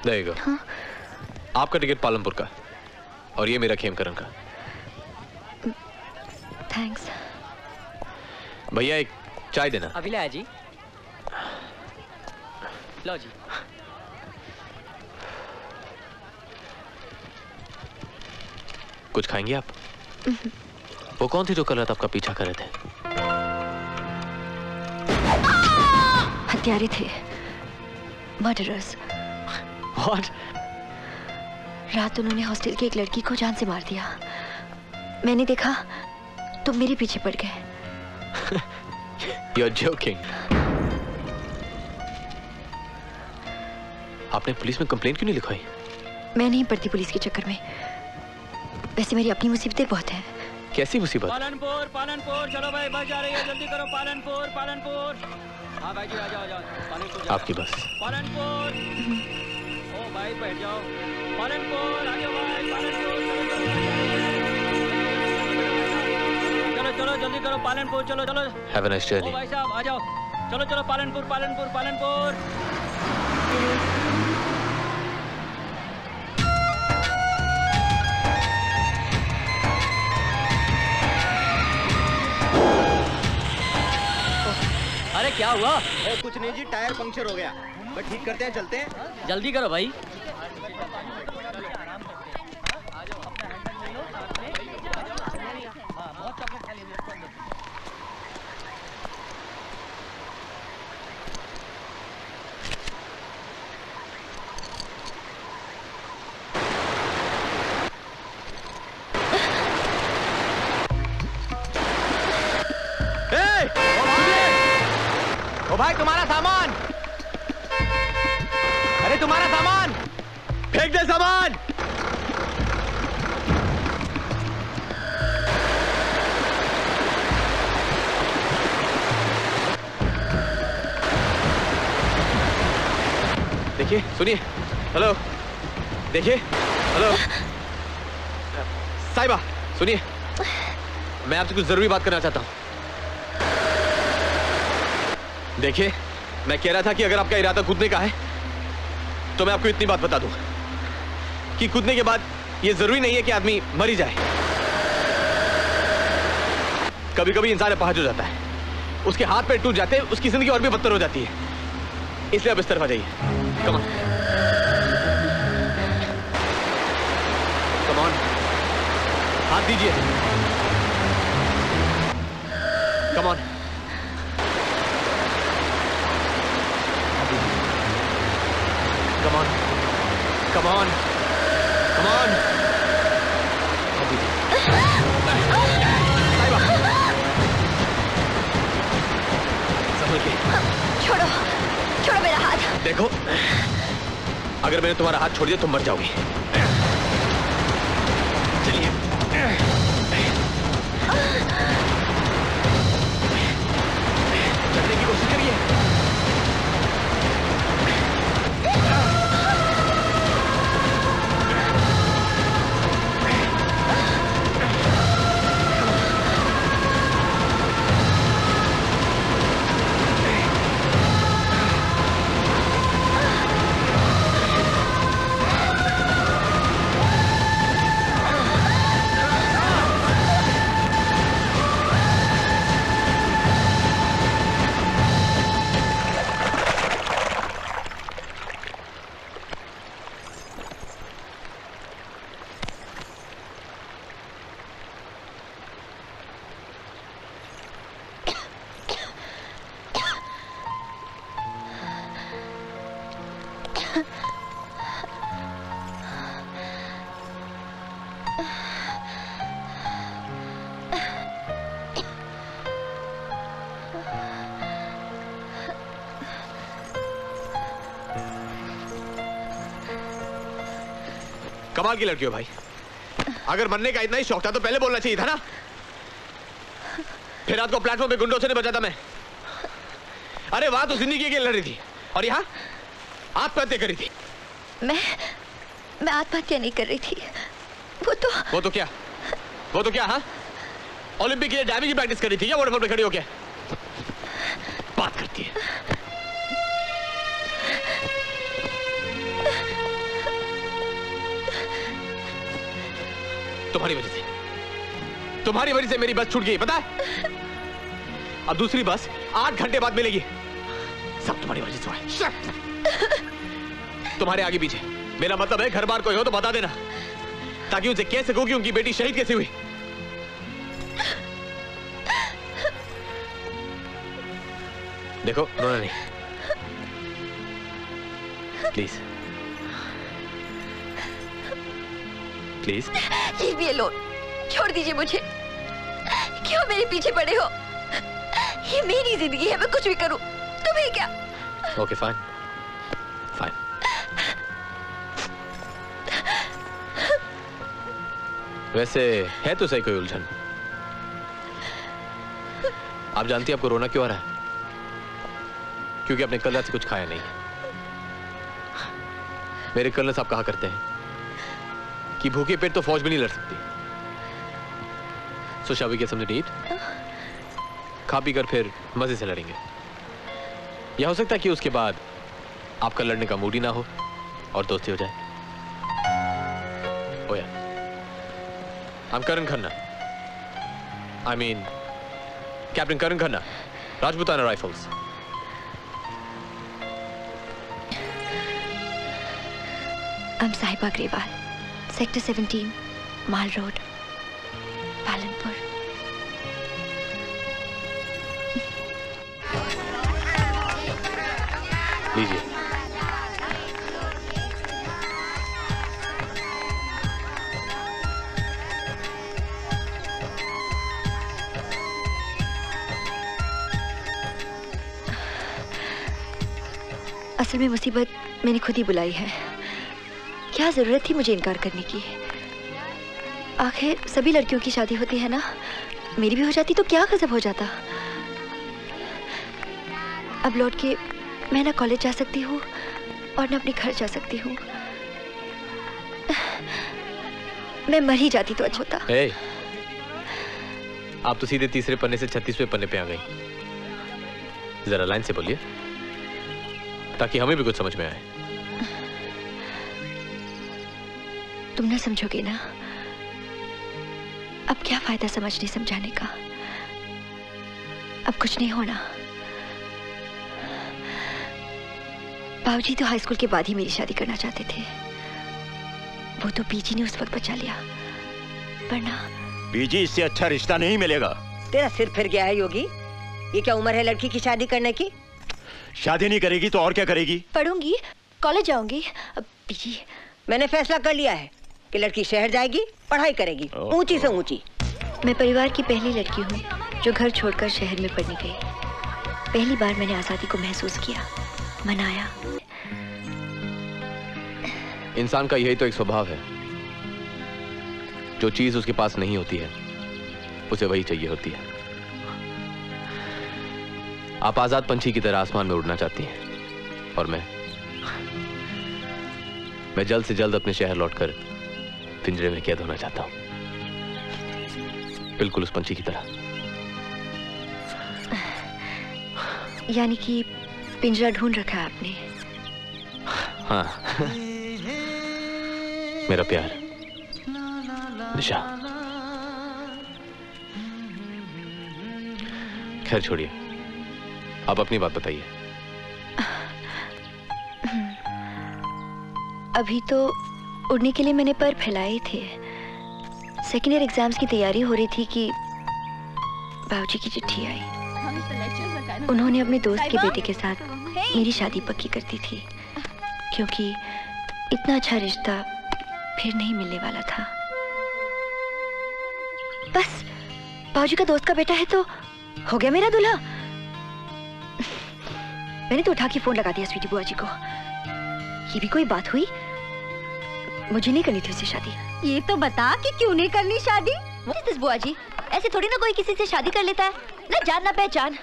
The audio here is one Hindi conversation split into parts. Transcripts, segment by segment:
There you go. हाँ? आपका टिकट पालमपुर का और ये मेरा खेमकरन का। थैंक्स। भैया एक चाय देना। अभी लाया जी। लो जी। कुछ खाएंगे आप? वो कौन थी जो कल रात आपका पीछा कर रहे थे? हत्यारे थे, मर्डरर्स। What? रात उन्होंने हॉस्टल की एक लड़की को जान से मार दिया। मैंने देखा तो मेरे पीछे पड़ गए। You're joking. आपने पुलिस में कंप्लेंट क्यों नहीं लिखवाई? मैं नहीं पड़ती पुलिस के चक्कर में। वैसे मेरी अपनी मुसीबतें बहुत हैं। कैसी मुसीबत? पालनपुर, पालनपुर, चलो भाई बस जा रही है, जल्दी करो। पालनपुर, पालनपुर। हाँ भाई जी, आ जाओ, आ जाओ। पालनपुर आपकी बस। पालनपुर। ओ भाई बैठ जाओ। पालनपुर, आ जाओ भाई, पालनपुर। चलो चलो जल्दी करो, पालनपुर, चलो चलो। Have a nice journey. ओ भाई साहब आ जाओ। चलो चलो पालनपुर, पालनपुर, पालनपुर। अरे क्या हुआ? कुछ नहीं जी, टायर पंक्चर हो गया। बस ठीक करते हैं, चलते हैं। जल्दी करो भाई। ओ भाई तुम्हारा सामान! अरे तुम्हारा सामान! फेंक दे सामान! देखिए, सुनिए। हेलो, देखिए। हेलो, साहिबा, सुनिए। मैं आपसे कुछ जरूरी बात करना चाहता हूँ। देखिए, मैं कह रहा था कि अगर आपका इरादा कूदने का है तो मैं आपको इतनी बात बता दूं कि कूदने के बाद यह जरूरी नहीं है कि आदमी मर ही जाए। कभी कभी इंसान अपाहज हो जाता है, उसके हाथ पैर टूट जाते हैं, उसकी जिंदगी और भी बदतर हो जाती है। इसलिए आप इस तरफ आ जाइए। कम ऑन, कम ऑन, हाथ दीजिए। Come on, come on, come on, come on. छोड़ो, छोड़ो मेरा हाथ। देखो, अगर मैंने तुम्हारा हाथ छोड़ दिया तुम मर जाओगी। चलिए। चलने की कोशिश करिए। कमाल की लड़की हो भाई। अगर मरने का इतना ही शौक था तो पहले बोलना चाहिए था ना। फिर रात को प्लेटफॉर्म पे गुंडों से नहीं बचा था मैं। अरे वहां तो जिंदगी के लिए लड़ रही थी और यहाँ आत्महत्या करी थी। मैं आत्महत्या नहीं कर रही थी। वो तो क्या? हाँ? ओलंपिक के लिए डैमेज की प्रैक्टिस करी थी क्या वाटरफॉल पे खड़ी होके? बात करती है। तुम्हारी वजह से मेरी बस छूट गई, पता है? अब दूसरी बस 8 घंटे बाद मिलेगी। सब तुम्हारी वजह से हुआ है। तुम्हारे आगे पीछे। मेरा मतलब है घर बार कोई हो तो बता देना, ताकि उनसे कह सकूं कि उनकी बेटी शहीद कैसे हुई। देखो, रोना नहीं, please please. Leave me alone, छोड़ दीजिए मुझे। क्यों मेरे पीछे पड़े हो? ये मेरी जिंदगी है, मैं कुछ भी करूं, तुम्हें क्या? Okay fine fine. वैसे है तो सही कोई उलझन। आप जानती हैं आपको रोना क्यों आ रहा है? क्योंकि आपने कल रात से कुछ खाया नहीं। मेरे कर्नल साहब कहा करते हैं कि भूखे पेट तो फौज भी नहीं लड़ सकती। So shall we get something to eat? खा पी कर फिर मजे से लड़ेंगे। यह हो सकता है कि उसके बाद आपका लड़ने का मूड ही ना हो और दोस्ती हो जाए। ओ यार, I'm Karan Khanna. I mean, Captain Karan Khanna, Rajputana Rifles. I'm Sahiba Grewal, Sector 17, Mall Road, Palanpur. लीजिए। असल में मुसीबत मैंने खुद ही बुलाई है। क्या जरूरत थी मुझे इनकार करने की? आखिर सभी लड़कियों की शादी होती है ना, मेरी भी हो जाती तो क्या गजब हो जाता। अब लौट के मैं ना कॉलेज जा सकती हूँ और ना अपने घर जा सकती हूँ। मैं मर ही जाती तो अच्छा होता। hey, आप तो सीधे तीसरे पन्ने से 36वें पन्ने पे आ गई। जरा लाइन से बोलिए ताकि हमें भी कुछ समझ में आए। तुम ना समझोगे ना? अब क्या फायदा समझने समझाने का? अब कुछ नहीं होना। बाबूजी तो हाई स्कूल के बाद ही मेरी शादी करना चाहते थे। वो तो पीजी ने उस वक्त बचा लिया, वरना पीजी इससे अच्छा रिश्ता नहीं मिलेगा। तेरा सिर फिर गया है योगी। ये क्या उम्र है लड़की की शादी करने की? शादी नहीं करेगी तो और क्या करेगी? पढ़ूंगी, कॉलेज जाऊंगी। अब पीजी मैंने फैसला कर लिया है कि लड़की शहर जाएगी, पढ़ाई करेगी, ऊंची से ऊंची। मैं परिवार की पहली लड़की हूँ जो घर छोड़कर शहर में पढ़ने गई। पहली बार मैंने आजादी को महसूस किया, मनाया। इंसान का यही तो एक स्वभाव है, जो चीज उसके पास नहीं होती है उसे वही चाहिए होती है। आप आजाद पंछी की तरह आसमान में उड़ना चाहती हैं और मैं जल्द से जल्द अपने शहर लौटकर पिंजरे में कैद होना चाहता हूं, बिल्कुल उस पंछी की तरह। यानी कि पिंजरा ढूंढ रखा है आपने? हाँ। मेरा प्यार निशा। खैर छोड़िए, आप अपनी बात बताइए। अभी तो उड़ने के लिए मैंने पर फैलाए थे। सेकेंड ईयर एग्जाम्स की तैयारी हो रही थी कि बाबूजी की चिट्ठी आई। उन्होंने अपने दोस्त के बेटे के साथ मेरी शादी पक्की कर दी थी, क्योंकि इतना अच्छा रिश्ता फिर नहीं मिलने वाला था। बस बाबूजी का दोस्त का बेटा है तो हो गया मेरा दूल्हा। मैंने तो उठा के फोन लगा दिया स्वीटी बुआ जी को। ये भी कोई बात हुई? मुझे नहीं करनी थी उससे शादी। ये तो बता कि क्यों नहीं करनी शादी? बुआ जी, ऐसे थोड़ी ना कोई किसी से शादी कर लेता है, ना जान ना पहचान।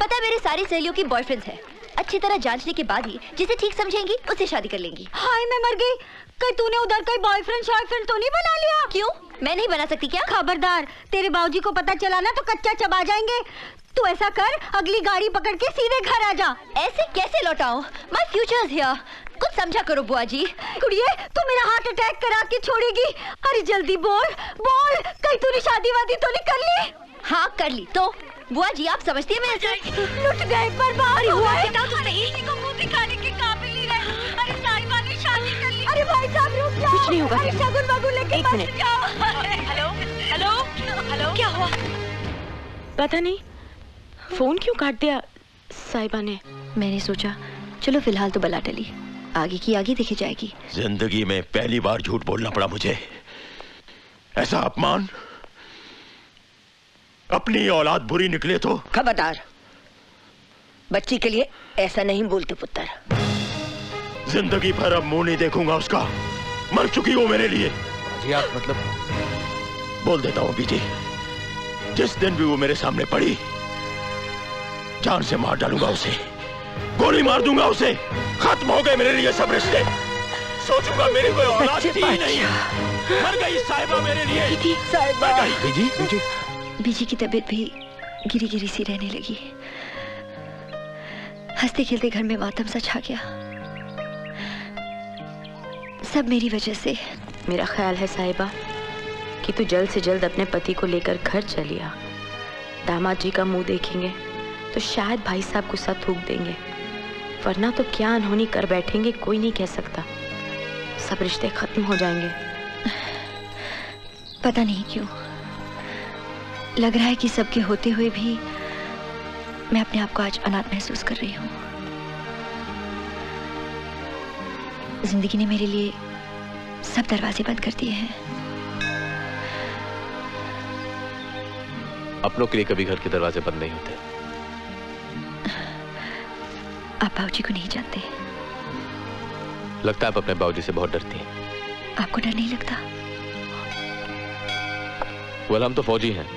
पता है मेरी सारी सहेलियों की बॉयफ्रेंड्स है। अच्छी तरह जांचने के बाद ही जिसे ठीक समझेंगी उससे शादी कर लेंगी। हाय मैं मर गई। कहीं तूने उधर कोई बॉयफ्रेंड शॉयफ्रेंड तो नहीं बना लिया? क्यों, मैं नहीं बना सकती क्या? खबरदार, तेरे बाबूजी को पता चला ना तो कच्चा चबा जाएंगे। तू ऐसा कर, अगली गाड़ी पकड़ के सीधे घर आ जा। ऐसे कैसे लौटाऊं? My future is here. कुछ समझा करो बुआ जी। कुड़िए तू मेरा हार्ट अटैक करा के छोड़ेगी? अरे जल्दी बोल बोल, कहीं तूने शादी वादी तो नहीं कर ली? हाँ कर ली। तो बुआ जी आप समझती है मेरे से? लुट गए, बर्बाद हुआ है। बताओ तो सही। किसी को मुंह दिखाने के काबिल नहीं रहे। अरे साहिबा ने शादी कर ली। अरे भाई साहब रुक जाओ। कुछ नहीं होगा। अरे शगुन बगुन लेके एक बच मिनट। जाओ। हेलो हेलो हेलो, क्या हुआ? पता नहीं फोन क्यों काट दिया साहिबा ने। मैंने सोचा चलो फिलहाल तो बला टली, आगे की आगे देखी जाएगी। जिंदगी में पहली बार झूठ बोलना पड़ा मुझे। ऐसा अपमान, अपनी औलाद बुरी निकले तो। खबरदार, बच्ची के लिए ऐसा नहीं बोलते पुत्र। जिंदगी भर अब मुंह नहीं देखूंगा उसका। मर चुकी हो मेरे लिए। जी आप मतलब? बोल देता हूँ बीजी, जिस दिन भी वो मेरे सामने पड़ी जान से मार डालूंगा उसे, गोली मार दूंगा उसे। खत्म हो गए मेरे लिए सब रिश्ते। सोचूंगा मेरी कोई औलाद थी ही नहीं। मर गई साहिबा मेरे लिए। मर गई। बीजी बीजी की तबीयत भी गिरी गिरी सी रहने लगी। हंसते खेलते घर में मातम सा छा गया, सब मेरी वजह से। मेरा ख्याल है साहिबा कि तू जल्द से जल्द अपने पति को लेकर घर चली आ। दामाद जी का मुंह देखेंगे तो शायद भाई साहब गुस्सा थूक देंगे, वरना तो क्या अनहोनी कर बैठेंगे कोई नहीं कह सकता। सब रिश्ते खत्म हो जाएंगे। पता नहीं क्यों लग रहा है कि सबके होते हुए भी मैं अपने आप को आज अनाथ महसूस कर रही हूँ। जिंदगी ने मेरे लिए सब दरवाजे बंद कर दिए हैं। अपनों के लिए कभी घर के दरवाजे बंद नहीं होते। आप बाबूजी को नहीं जानते। लगता है आप अपने बाबूजी से बहुत डरती हैं। आपको डर नहीं लगता? वेल हम तो फौजी हैं,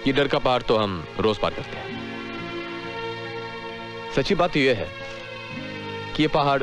ये डर का पहाड़ तो हम रोज पार करते हैं। सच्ची बात यह है कि ये पहाड़